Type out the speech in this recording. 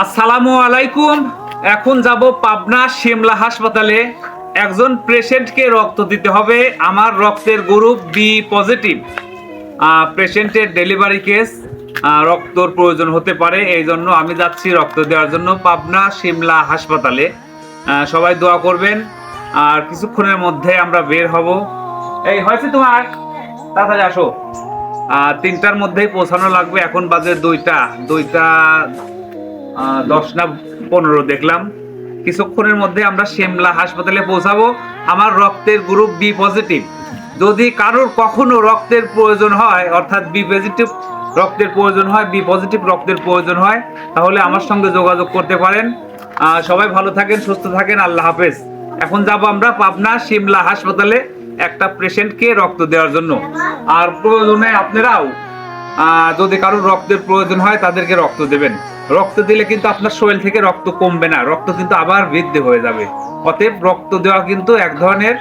আসসালামু আলাইকুম। এখন যাব পাবনা শিমলা হাসপাতালে। একজন পেশেন্টকে রক্ত দিতে হবে। আমার রক্তের গ্রুপ বি পজিটিভ। পেশেন্টের ডেলিভারি কেস, রক্তর প্রয়োজন হতে পারে, এই জন্য আমি যাচ্ছি রক্ত দেওয়ার জন্য পাবনা শিমলা হাসপাতালে। সবাই দোয়া করবেন। আর কিছুক্ষণের মধ্যে আমরা বের হব। এই হয়েছে তোমার, তাড়াতাড়ি আসো। 3টার মধ্যেই পৌঁছানো লাগবে। এখন বাজে 2টা 10 না 15 দেখলাম। কিছুক্ষণের মধ্যে আমরা শিমলা হাসপাতালে পৌঁছাবো। আমার রক্তের গ্রুপ বি পজিটিভ। যদি কারোর কখনো রক্তের প্রয়োজন হয়, অর্থাৎ বি পজিটিভ রক্তের প্রয়োজন হয়, বি পজিটিভ রক্তের প্রয়োজন হয়, তাহলে আমার সঙ্গে যোগাযোগ করতে পারেন। সবাই ভালো থাকেন, সুস্থ থাকেন, আল্লাহ হাফেজ। এখন যাব আমরা পাবনা শিমলা হাসপাতালে একটা পেশেন্টকে রক্ত দেওয়ার জন্য। আর প্রয়োজনে আপনারাও যদি কারোর রক্তের প্রয়োজন হয় তাদেরকে রক্ত দেবেন। রক্ত দিলে কিন্তু আপনার শরীর থেকে রক্ত কমবে না, রক্ত কিন্তু আবার বৃদ্ধি হয়ে যাবে। অতএব রক্ত দেওয়া কিন্তু এক ধরনের